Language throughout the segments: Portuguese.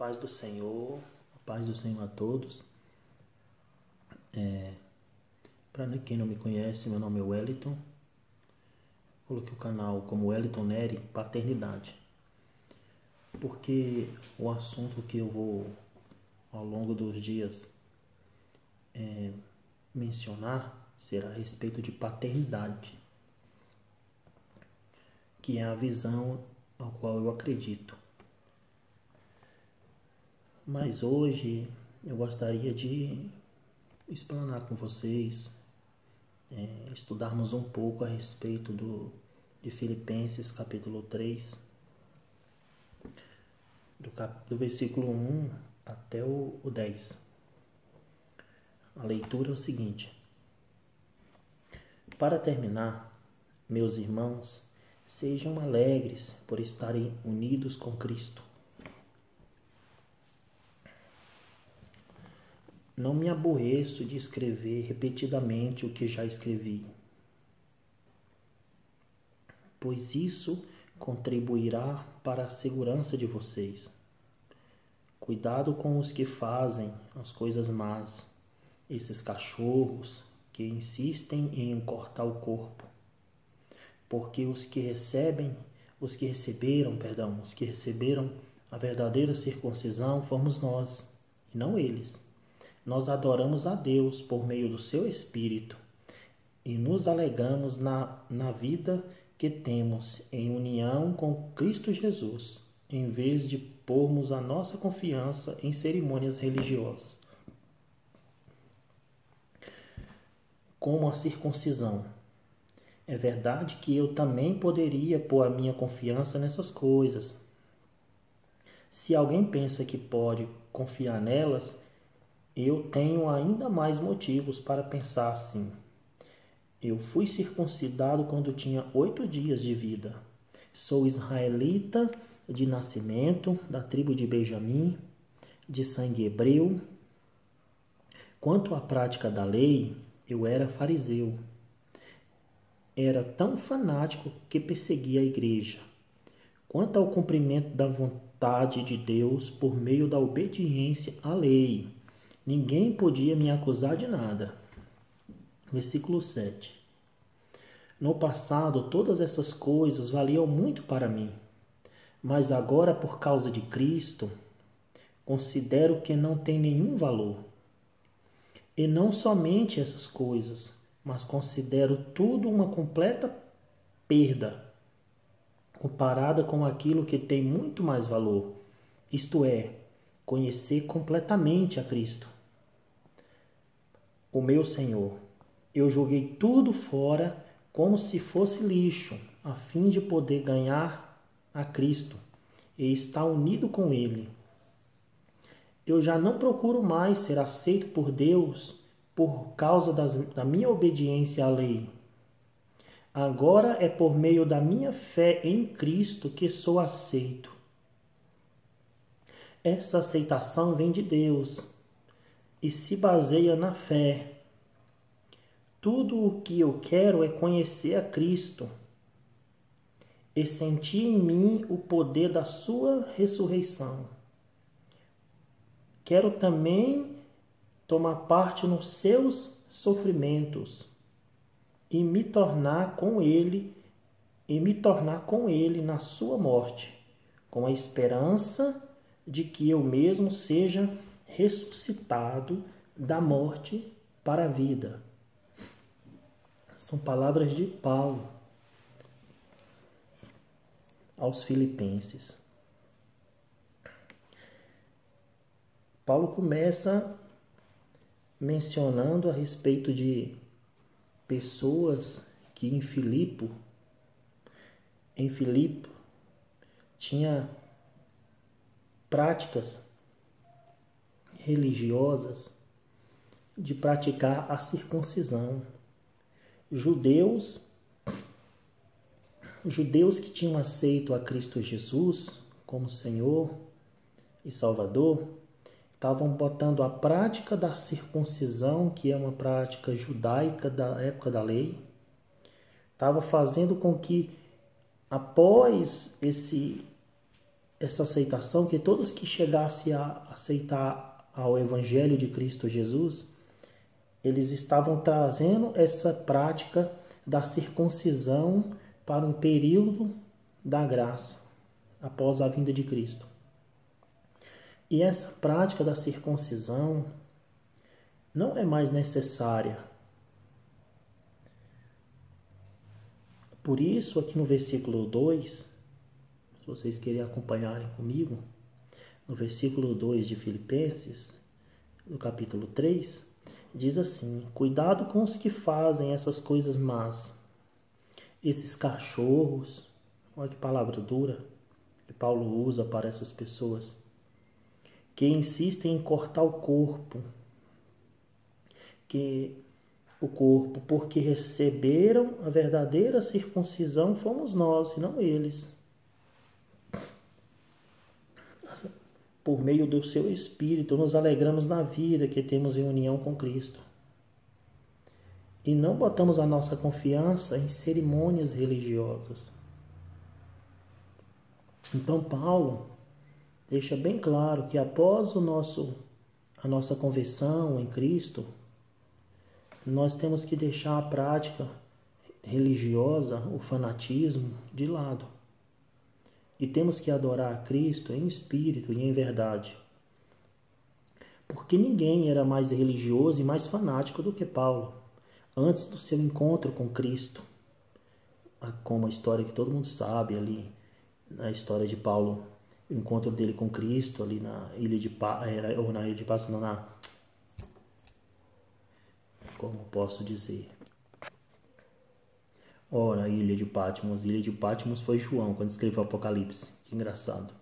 Paz do Senhor, a paz do Senhor a todos. Para quem não me conhece, meu nome é Wellington. Coloquei o canal como Wellington Neri Paternidade, porque o assunto que eu vou ao longo dos dias mencionar será a respeito de paternidade, que é a visão ao qual eu acredito. Mas hoje eu gostaria de explanar com vocês, estudarmos um pouco a respeito de Filipenses capítulo 3, do versículo 1 até o 10. A leitura é o seguinte: para terminar, meus irmãos, sejam alegres por estarem unidos com Cristo. Não me aborreço de escrever repetidamente o que já escrevi, pois isso contribuirá para a segurança de vocês. Cuidado com os que fazem as coisas más, esses cachorros que insistem em cortar o corpo, porque os que receberam a verdadeira circuncisão fomos nós, e não eles. Nós adoramos a Deus por meio do seu Espírito e nos alegramos na vida que temos em união com Cristo Jesus, em vez de pormos a nossa confiança em cerimônias religiosas, como a circuncisão. É verdade que eu também poderia pôr a minha confiança nessas coisas. Se alguém pensa que pode confiar nelas, eu tenho ainda mais motivos para pensar assim. Eu fui circuncidado quando tinha 8 dias de vida. Sou israelita de nascimento, da tribo de Benjamim, de sangue hebreu. Quanto à prática da lei, eu era fariseu. Era tão fanático que perseguia a igreja. Quanto ao cumprimento da vontade de Deus por meio da obediência à lei, ninguém podia me acusar de nada. Versículo 7. No passado, todas essas coisas valiam muito para mim, mas agora, por causa de Cristo, considero que não tem nenhum valor. E não somente essas coisas, mas considero tudo uma completa perda, comparada com aquilo que tem muito mais valor, isto é, conhecer completamente a Cristo, o meu Senhor. Eu joguei tudo fora como se fosse lixo, a fim de poder ganhar a Cristo e estar unido com Ele. Eu já não procuro mais ser aceito por Deus por causa da minha obediência à lei. Agora é por meio da minha fé em Cristo que sou aceito. Essa aceitação vem de Deus e se baseia na fé. Tudo o que eu quero é conhecer a Cristo e sentir em mim o poder da sua ressurreição. Quero também tomar parte nos seus sofrimentos e me tornar com ele na sua morte, com a esperança de que eu mesmo seja ressuscitado da morte para a vida. São palavras de Paulo aos Filipenses. Paulo começa mencionando a respeito de pessoas que em Filipe tinha práticas religiosas de praticar a circuncisão. Judeus que tinham aceito a Cristo Jesus como Senhor e Salvador, estavam botando a prática da circuncisão, que é uma prática judaica da época da lei, estava fazendo com que, após esse essa aceitação, que todos que chegassem a aceitar ao Evangelho de Cristo Jesus, eles estavam trazendo essa prática da circuncisão para um período da graça, após a vinda de Cristo. E essa prática da circuncisão não é mais necessária. Por isso, aqui no versículo 2, se vocês querem acompanharem comigo, no versículo 2 de Filipenses, no capítulo 3, diz assim: cuidado com os que fazem essas coisas más, esses cachorros, olha que palavra dura que Paulo usa para essas pessoas, que insistem em cortar o corpo, porque receberam a verdadeira circuncisão, fomos nós e não eles, por meio do seu Espírito, nos alegramos na vida que temos em união com Cristo. E não botamos a nossa confiança em cerimônias religiosas. Então Paulo deixa bem claro que após a nossa conversão em Cristo, nós temos que deixar a prática religiosa, o fanatismo, de lado. E temos que adorar a Cristo em espírito e em verdade. Porque ninguém era mais religioso e mais fanático do que Paulo, antes do seu encontro com Cristo. Como a história que todo mundo sabe ali, na história de Paulo, o encontro dele com Cristo ali na ilha de Patmos, como posso dizer? Ora, ilha de Patmos foi João, quando escreveu o Apocalipse. Que engraçado.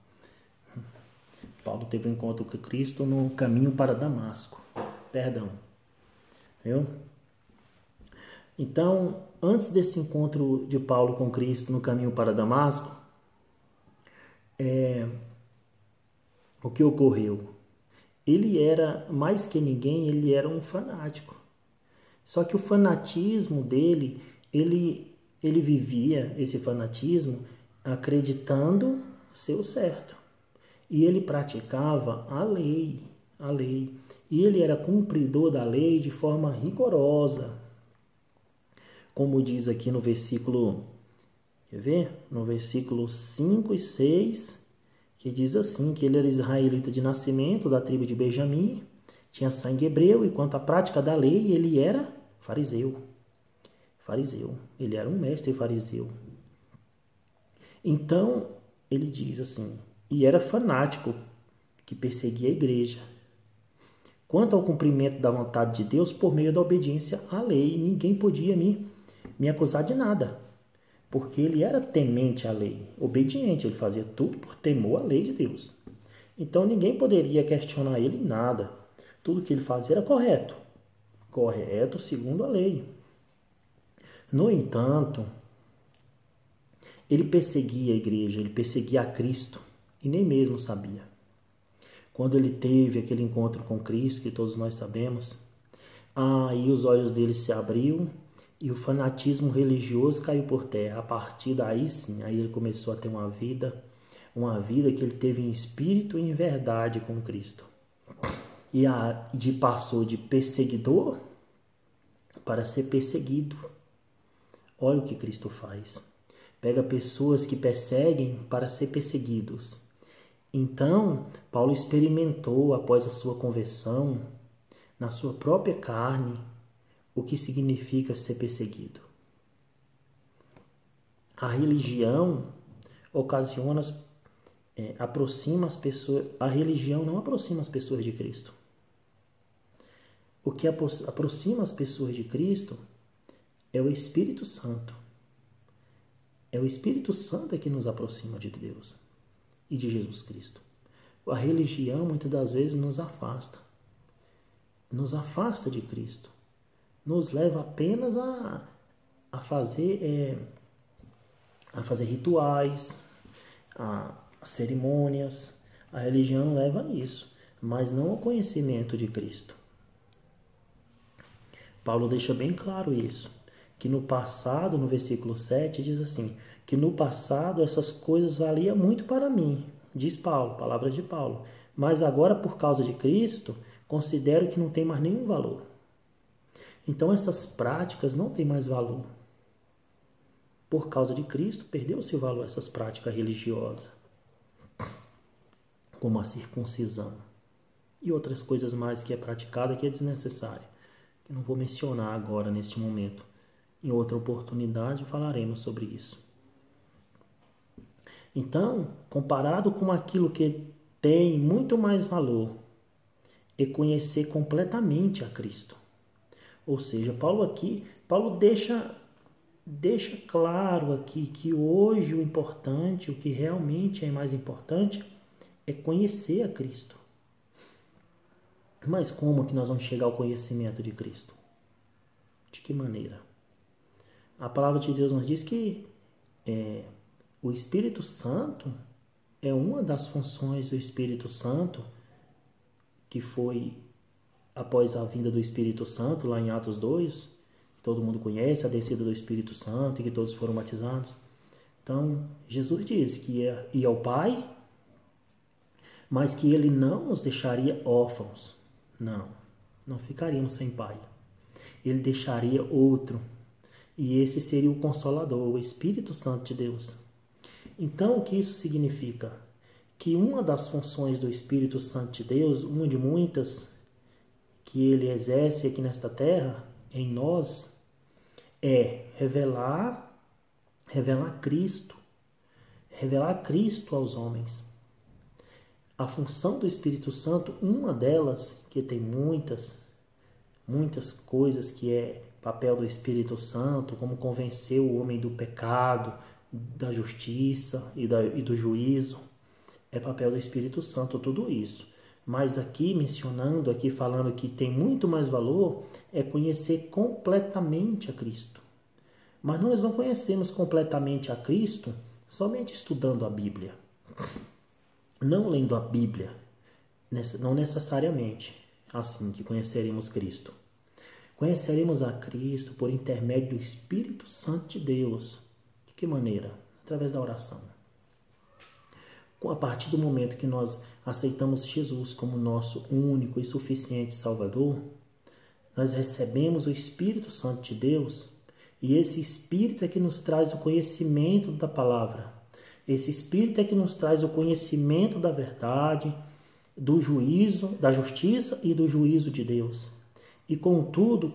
Paulo teve um encontro com Cristo no caminho para Damasco. Perdão. Viu? Então, antes desse encontro de Paulo com Cristo no caminho para Damasco, o que ocorreu? Ele era, mais que ninguém, ele era um fanático. Só que o fanatismo dele, ele vivia esse fanatismo acreditando ser o certo. E ele praticava a lei. E ele era cumpridor da lei de forma rigorosa. Como diz aqui no versículo, quer ver? No versículo 5 e 6, que diz assim, que ele era israelita de nascimento, da tribo de Benjamim, tinha sangue hebreu, e quanto à prática da lei, ele era fariseu. Ele era um mestre fariseu. Então, ele diz assim, e era fanático, que perseguia a igreja. Quanto ao cumprimento da vontade de Deus, por meio da obediência à lei, ninguém podia me acusar de nada, porque ele era temente à lei, obediente, ele fazia tudo por temor à lei de Deus. Então, ninguém poderia questionar ele em nada. Tudo que ele fazia era correto segundo a lei. No entanto, ele perseguia a igreja, ele perseguia a Cristo, e nem mesmo sabia. Quando ele teve aquele encontro com Cristo, que todos nós sabemos, aí os olhos dele se abriram e o fanatismo religioso caiu por terra. A partir daí sim, aí ele começou a ter uma vida que ele teve em espírito e em verdade com Cristo. E passou de perseguidor para ser perseguido. Olha o que Cristo faz. Pega pessoas que perseguem para ser perseguidos. Então, Paulo experimentou, após a sua conversão, na sua própria carne, o que significa ser perseguido. A religião aproxima as pessoas. A religião não aproxima as pessoas de Cristo. O que aproxima as pessoas de Cristo é o Espírito Santo. É o Espírito Santo que nos aproxima de Deus e de Jesus Cristo. A religião muitas das vezes nos afasta de Cristo, nos leva apenas a fazer rituais, a cerimônias. A religião leva a isso, mas não ao conhecimento de Cristo. Paulo deixa bem claro isso, que no passado, no versículo 7, diz assim, que no passado essas coisas valiam muito para mim, diz Paulo, palavras de Paulo. Mas agora, por causa de Cristo, considero que não tem mais nenhum valor. Então essas práticas não têm mais valor. Por causa de Cristo, perdeu-se o valor essas práticas religiosas, como a circuncisão e outras coisas mais que é praticada que é desnecessária, que não vou mencionar agora neste momento. Em outra oportunidade falaremos sobre isso. Então, comparado com aquilo que tem muito mais valor, é conhecer completamente a Cristo. Ou seja, Paulo deixa claro aqui que hoje o importante, o que realmente é mais importante, é conhecer a Cristo. Mas como que nós vamos chegar ao conhecimento de Cristo? De que maneira? A palavra de Deus nos diz que o Espírito Santo é uma das funções do Espírito Santo, que foi após a vinda do Espírito Santo, lá em Atos 2, que todo mundo conhece, a descida do Espírito Santo e que todos foram batizados. Então, Jesus diz que ia ao Pai, mas que Ele não nos deixaria órfãos. Não ficaríamos sem Pai. Ele deixaria outro. E esse seria o Consolador, o Espírito Santo de Deus. Então, o que isso significa? Que uma das funções do Espírito Santo de Deus, uma de muitas que Ele exerce aqui nesta terra, em nós, é revelar Cristo. Revelar Cristo aos homens. A função do Espírito Santo, uma delas, que tem muitas coisas que é papel do Espírito Santo, como convencer o homem do pecado, da justiça e do juízo, é papel do Espírito Santo tudo isso. Mas aqui, falando que tem muito mais valor, é conhecer completamente a Cristo. Mas nós não conhecemos completamente a Cristo somente estudando a Bíblia. Não lendo a Bíblia, não necessariamente assim que conheceremos Cristo. Conheceremos a Cristo por intermédio do Espírito Santo de Deus. De que maneira? Através da oração. A partir do momento que nós aceitamos Jesus como nosso único e suficiente Salvador, nós recebemos o Espírito Santo de Deus, e esse Espírito é que nos traz o conhecimento da palavra. Esse Espírito é que nos traz o conhecimento da verdade, do juízo, da justiça e do juízo de Deus. E, contudo,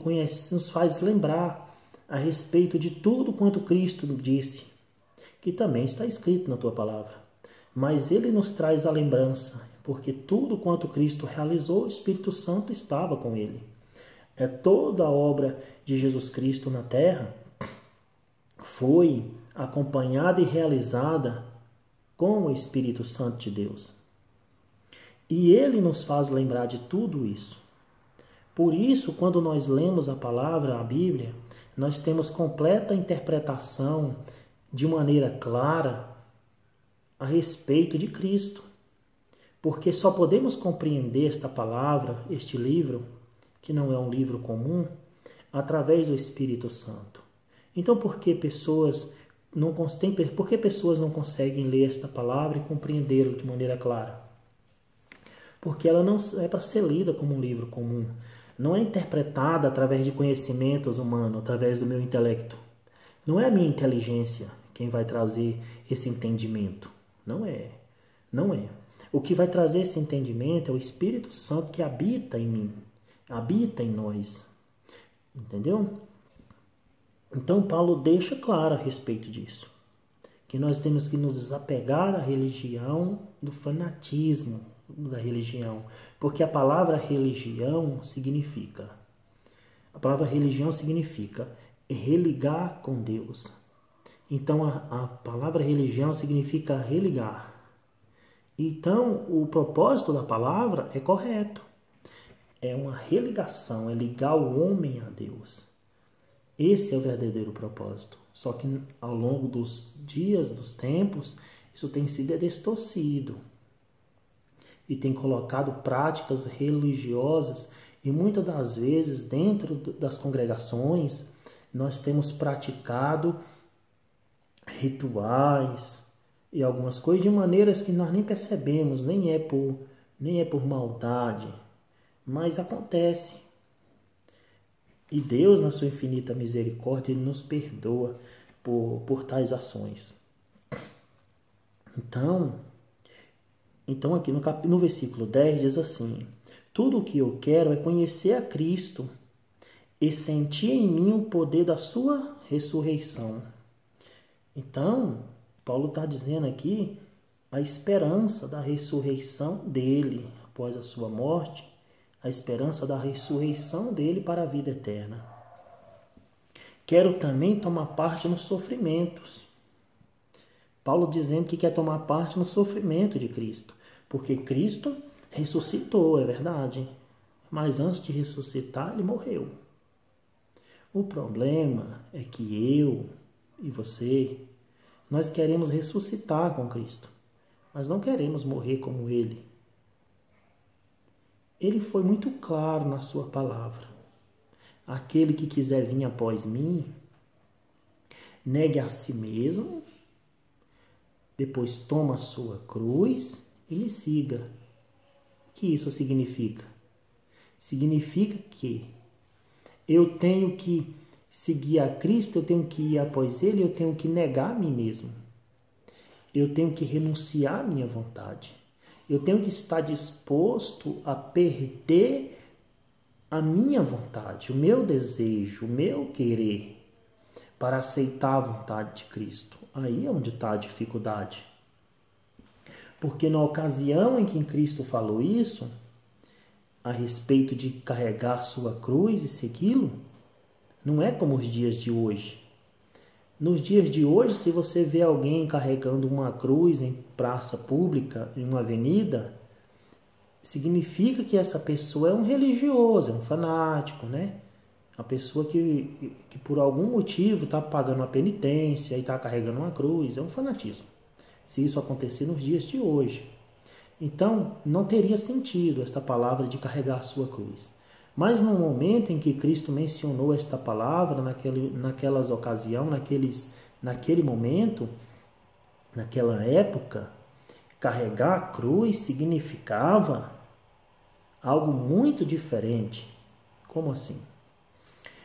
nos faz lembrar a respeito de tudo quanto Cristo disse, que também está escrito na tua palavra. Mas Ele nos traz a lembrança, porque tudo quanto Cristo realizou, o Espírito Santo estava com Ele. Toda a obra de Jesus Cristo na terra foi acompanhada e realizada com o Espírito Santo de Deus. E Ele nos faz lembrar de tudo isso. Por isso, quando nós lemos a palavra, a Bíblia, nós temos completa interpretação de maneira clara a respeito de Cristo. Porque só podemos compreender esta palavra, este livro, que não é um livro comum, através do Espírito Santo. Então, por que pessoas não conseguem ler esta palavra e compreendê-la de maneira clara? Porque ela não é para ser lida como um livro comum. Não é interpretada através de conhecimentos humanos, através do meu intelecto. Não é a minha inteligência quem vai trazer esse entendimento. Não é. O que vai trazer esse entendimento é o Espírito Santo que habita em mim, habita em nós. Entendeu? Então, Paulo deixa claro a respeito disso. Que nós temos que nos desapegar à religião, do fanatismo da religião. Porque a palavra religião significa religar com Deus. Então, a palavra religião significa religar. Então, o propósito da palavra é correto. É uma religação, é ligar o homem a Deus. Esse é o verdadeiro propósito. Só que ao longo dos dias, dos tempos, isso tem sido distorcido. E tem colocado práticas religiosas, e muitas das vezes dentro das congregações nós temos praticado rituais e algumas coisas de maneiras que nós nem percebemos, nem é por maldade, mas acontece. E Deus, na sua infinita misericórdia, Ele nos perdoa por tais ações. Então aqui no versículo 10 diz assim: tudo o que eu quero é conhecer a Cristo e sentir em mim o poder da sua ressurreição. Então, Paulo está dizendo aqui a esperança da ressurreição dele após a sua morte, a esperança da ressurreição dele para a vida eterna. Quero também tomar parte nos sofrimentos. Paulo dizendo que quer tomar parte no sofrimento de Cristo, porque Cristo ressuscitou, é verdade, mas antes de ressuscitar, ele morreu. O problema é que eu e você, nós queremos ressuscitar com Cristo, mas não queremos morrer como Ele. Ele foi muito claro na sua palavra. Aquele que quiser vir após mim, negue a si mesmo, depois toma a sua cruz e me siga. O que isso significa? Significa que eu tenho que seguir a Cristo, eu tenho que ir após Ele, eu tenho que negar a mim mesmo. Eu tenho que renunciar à minha vontade. Eu tenho que estar disposto a perder a minha vontade, o meu desejo, o meu querer, para aceitar a vontade de Cristo. Aí é onde está a dificuldade. Porque na ocasião em que Cristo falou isso, a respeito de carregar sua cruz e segui-lo, não é como os dias de hoje. Nos dias de hoje, se você vê alguém carregando uma cruz em praça pública, em uma avenida, significa que essa pessoa é um religioso, é um fanático, né? A pessoa que por algum motivo está pagando uma penitência e está carregando uma cruz, é um fanatismo. Se isso acontecer nos dias de hoje. Então, não teria sentido esta palavra de carregar a sua cruz. Mas no momento em que Cristo mencionou esta palavra, naquelas ocasiões, naquele momento, naquela época, carregar a cruz significava algo muito diferente. Como assim?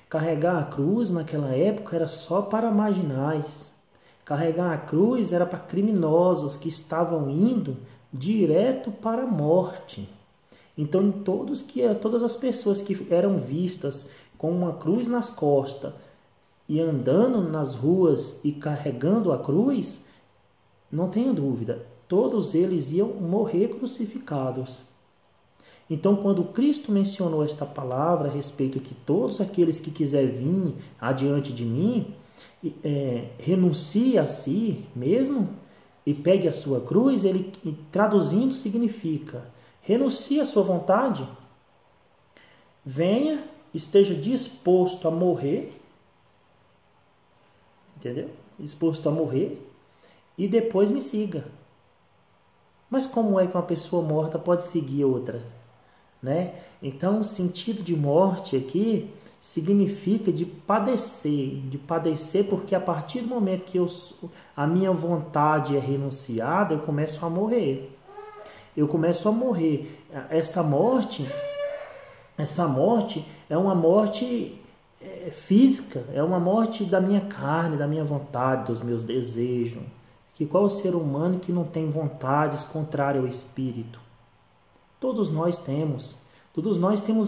Carregar a cruz naquela época era só para marginais. Carregar a cruz era para criminosos que estavam indo direto para a morte. Então, todas as pessoas que eram vistas com uma cruz nas costas e andando nas ruas e carregando a cruz, não tenha dúvida, todos eles iam morrer crucificados. Então, quando Cristo mencionou esta palavra a respeito que todos aqueles que quiserem vir adiante de mim, renuncie a si mesmo e pegue a sua cruz, ele traduzindo significa: renuncie à sua vontade, venha, esteja disposto a morrer, entendeu? Disposto a morrer e depois me siga. Mas como é que uma pessoa morta pode seguir outra? Né? Então, o sentido de morte aqui significa de padecer porque a partir do momento que a minha vontade é renunciada, eu começo a morrer. Essa morte é uma morte física, é uma morte da minha carne, da minha vontade, dos meus desejos. Que qual o ser humano que não tem vontades contrárias ao espírito? Todos nós temos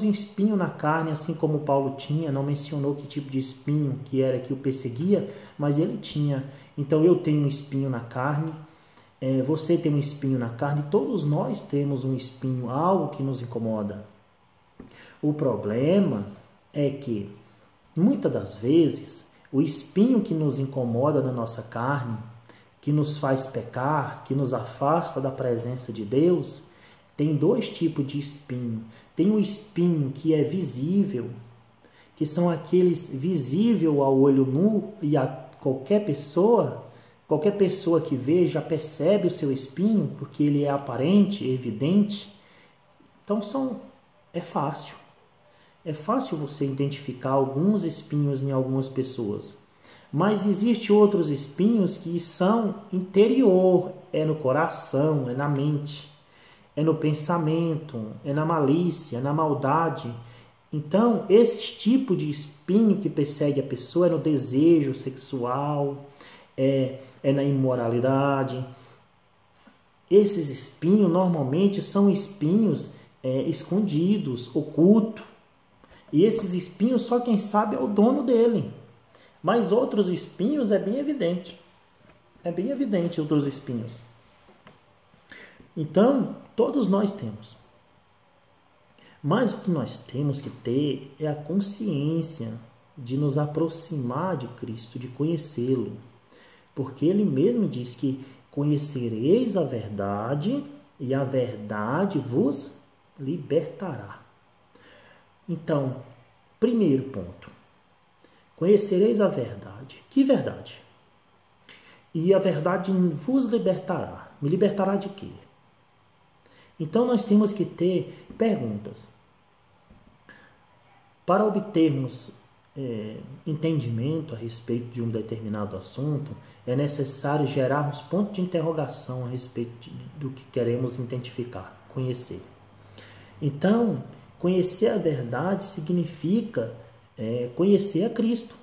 um espinho na carne, assim como Paulo tinha, não mencionou que tipo de espinho que era que o perseguia, mas ele tinha. Então eu tenho um espinho na carne, você tem um espinho na carne, todos nós temos um espinho, algo que nos incomoda. O problema é que, muitas das vezes, o espinho que nos incomoda na nossa carne, que nos faz pecar, que nos afasta da presença de Deus, tem dois tipos de espinho. Tem o espinho que é visível, que são aqueles visível ao olho nu e a qualquer pessoa que vê já percebe o seu espinho, porque ele é aparente, evidente. Então é fácil você identificar alguns espinhos em algumas pessoas. Mas existem outros espinhos que são interior, é no coração, é na mente, é no pensamento, é na malícia, é na maldade. Então, esse tipo de espinho que persegue a pessoa é no desejo sexual, é na imoralidade. Esses espinhos normalmente são espinhos escondidos, ocultos. E esses espinhos só quem sabe é o dono dele. Mas outros espinhos é bem evidente. É bem evidente outros espinhos. Então, todos nós temos. Mas o que nós temos que ter é a consciência de nos aproximar de Cristo, de conhecê-lo. Porque ele mesmo diz que conhecereis a verdade e a verdade vos libertará. Então, primeiro ponto. Conhecereis a verdade. Que verdade? E a verdade vos libertará. Me libertará de quê? Então, nós temos que ter perguntas. Para obtermos entendimento a respeito de um determinado assunto, é necessário gerarmos pontos de interrogação a respeito do que queremos identificar, conhecer. Então, conhecer a verdade significa conhecer a Cristo.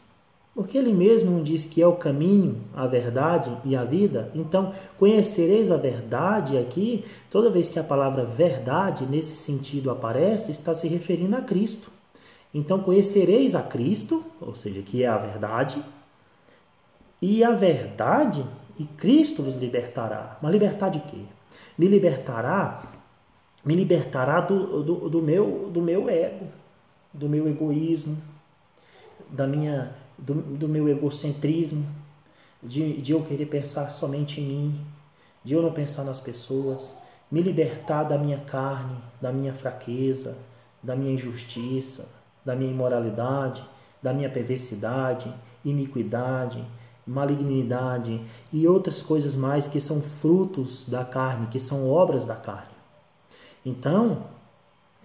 Porque ele mesmo diz que é o caminho, a verdade e a vida. Então, conhecereis a verdade aqui, toda vez que a palavra verdade nesse sentido aparece, está se referindo a Cristo. Então, conhecereis a Cristo, ou seja, que é a verdade, e a verdade, e Cristo vos libertará. Mas libertar de quê? Me libertará do meu ego, do meu egoísmo, do meu egocentrismo, de eu querer pensar somente em mim, de eu não pensar nas pessoas, me libertar da minha carne, da minha fraqueza, da minha injustiça, da minha imoralidade, da minha perversidade, iniquidade, malignidade e outras coisas mais que são frutos da carne, que são obras da carne. Então,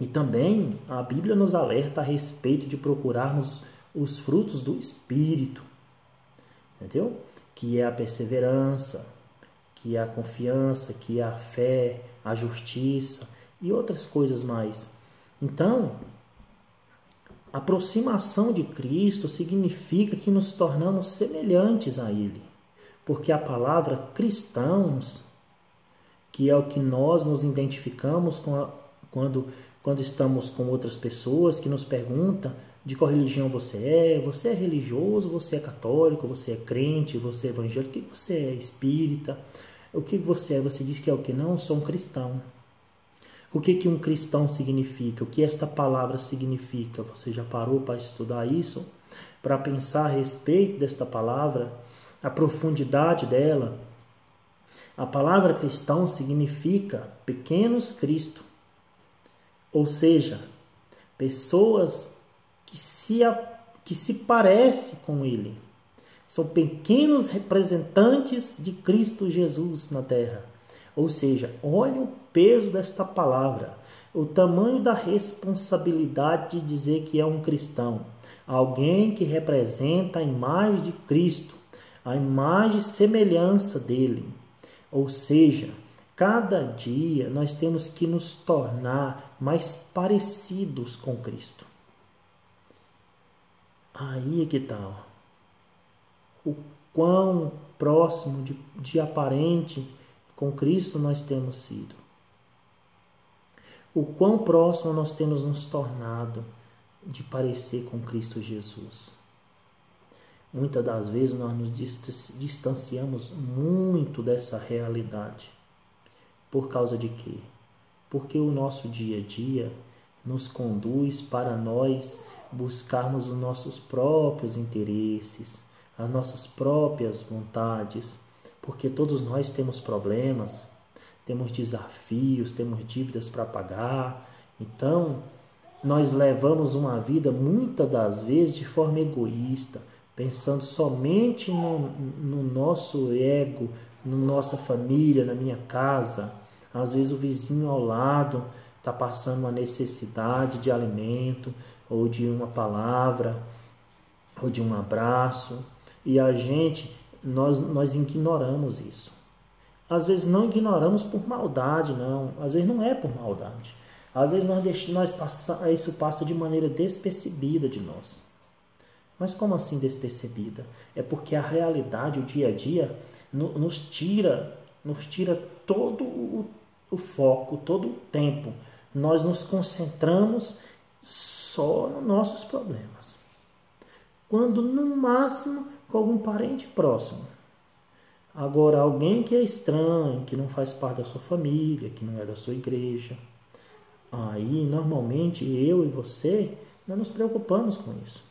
e também a Bíblia nos alerta a respeito de procurarmos os frutos do Espírito, entendeu? Que é a perseverança, que é a confiança, que é a fé, a justiça e outras coisas mais. Então, a aproximação de Cristo significa que nos tornamos semelhantes a Ele, porque a palavra cristãos, que é o que nós nos identificamos quando estamos com outras pessoas que nos perguntam de qual religião você é religioso, você é católico, você é crente, você é evangélico, o que você é espírita, o que você é? Você diz que é o que? Não, eu sou um cristão. O que um cristão significa? O que esta palavra significa? Você já parou para estudar isso? Para pensar a respeito desta palavra? A profundidade dela? A palavra cristão significa pequenos Cristo. Ou seja, pessoas que se parecem com Ele. São pequenos representantes de Cristo Jesus na terra. Ou seja, olha o peso desta palavra, o tamanho da responsabilidade de dizer que é um cristão. Alguém que representa a imagem de Cristo, a imagem e semelhança dele. Ou seja, cada dia nós temos que nos tornar mais parecidos com Cristo. Aí é que está. O quão próximo de aparente com Cristo nós temos sido. O quão próximo nós temos nos tornado de parecer com Cristo Jesus. Muitas das vezes nós nos distanciamos muito dessa realidade. Por causa de quê? Porque o nosso dia a dia nos conduz para nós buscarmos os nossos próprios interesses, as nossas próprias vontades, porque todos nós temos problemas, temos desafios, temos dívidas para pagar. Então, nós levamos uma vida muitas das vezes de forma egoísta, pensando somente no nosso ego, na nossa família, na minha casa. Às vezes o vizinho ao lado está passando uma necessidade de alimento, ou de uma palavra, ou de um abraço. E nós ignoramos isso. Às vezes não ignoramos por maldade, não. Às vezes não é por maldade. Às vezes isso passa de maneira despercebida de nós. Mas como assim despercebida? É porque a realidade, o dia a dia, nos tira todo o foco, todo o tempo. Nós nos concentramos só nos nossos problemas. Quando, no máximo, com algum parente próximo. Agora, alguém que é estranho, que não faz parte da sua família, que não é da sua igreja, aí, normalmente, eu e você, nós nos preocupamos com isso.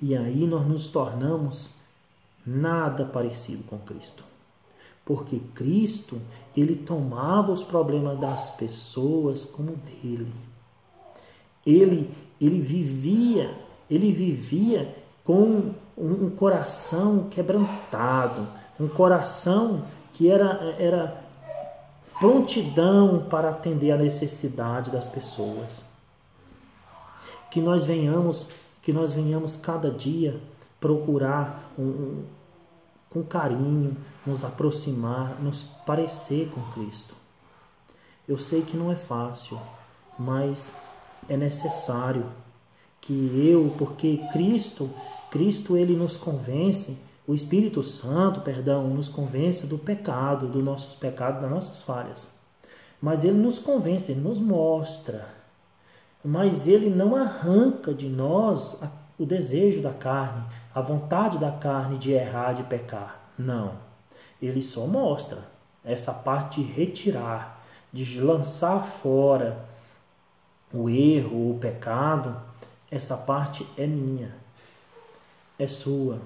E aí nós nos tornamos nada parecido com Cristo. Porque Cristo, ele tomava os problemas das pessoas como dele. Ele vivia com um coração quebrantado, um coração que era prontidão para atender a necessidade das pessoas. Que nós venhamos cada dia procurar com carinho, nos aproximar, nos parecer com Cristo. Eu sei que não é fácil, mas é necessário porque Cristo ele nos convence, o Espírito Santo, nos convence do pecado, dos nossos pecados, das nossas falhas. Mas ele nos convence, ele nos mostra. Mas ele não arranca de nós o desejo da carne, a vontade da carne de errar, de pecar. Não. Ele só mostra essa parte de retirar, de lançar fora o erro, o pecado. Essa parte é minha, é sua.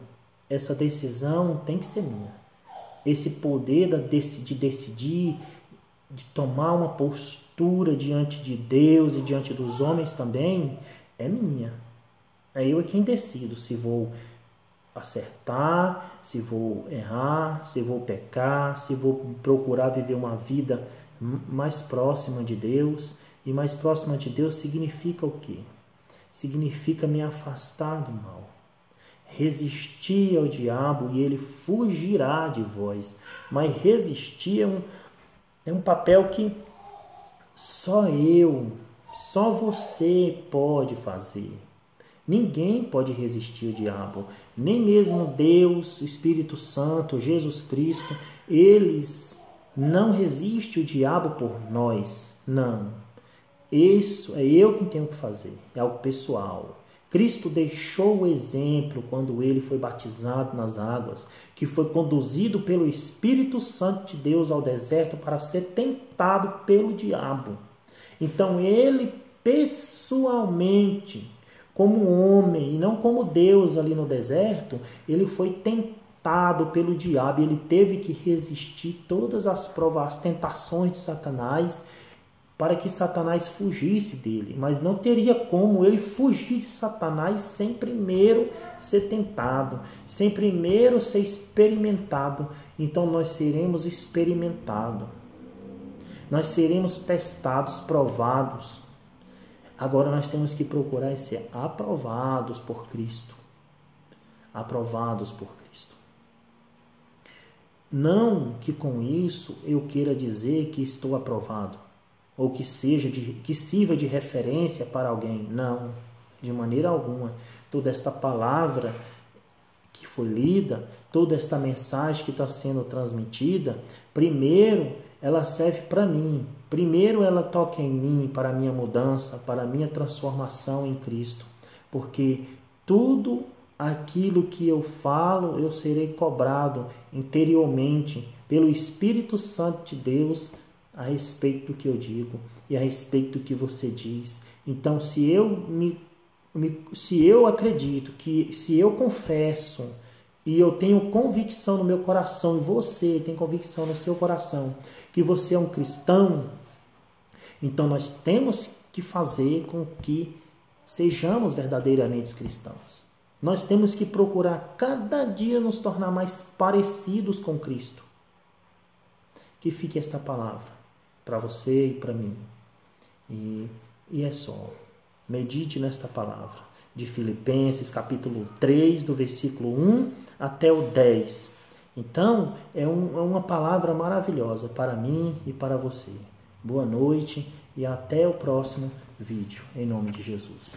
Essa decisão tem que ser minha. Esse poder de decidir, de tomar uma postura diante de Deus e diante dos homens também, é minha. É eu quem decido se vou acertar, se vou errar, se vou pecar, se vou procurar viver uma vida mais próxima de Deus. E mais próxima de Deus significa o quê? Significa me afastar do mal. Resistir ao diabo e ele fugirá de vós. Mas resistir é um papel que só você pode fazer. Ninguém pode resistir ao diabo. Nem mesmo Deus, o Espírito Santo, Jesus Cristo, eles não resistem ao diabo por nós. Não. Isso é eu quem tenho que fazer. É algo pessoal. Cristo deixou o exemplo quando ele foi batizado nas águas, que foi conduzido pelo Espírito Santo de Deus ao deserto para ser tentado pelo diabo. Então ele pessoalmente, como homem e não como Deus ali no deserto, ele foi tentado pelo diabo. Ele teve que resistir todas as provas, as tentações de Satanás, para que Satanás fugisse dele. Mas não teria como ele fugir de Satanás sem primeiro ser tentado, sem primeiro ser experimentado. Então nós seremos experimentados. Nós seremos testados, provados. Agora nós temos que procurar ser aprovados por Cristo. Aprovados por Cristo. Não que com isso eu queira dizer que estou aprovado, ou que sirva de referência para alguém. Não, de maneira alguma. Toda esta palavra que foi lida, toda esta mensagem que está sendo transmitida, primeiro ela serve para mim. Primeiro ela toca em mim para a minha mudança, para a minha transformação em Cristo. Porque tudo aquilo que eu falo, eu serei cobrado interiormente pelo Espírito Santo de Deus a respeito do que eu digo e a respeito do que você diz. Então, se eu acredito, se eu confesso e eu tenho convicção no meu coração, e você tem convicção no seu coração, que você é um cristão, então nós temos que fazer com que sejamos verdadeiramente cristãos. Nós temos que procurar cada dia nos tornar mais parecidos com Cristo. Que fique esta palavra para você e para mim. E é só. Medite nesta palavra. de Filipenses, capítulo 3, do versículo 1 até o 10. Então, é uma palavra maravilhosa para mim e para você. Boa noite e até o próximo vídeo, em nome de Jesus.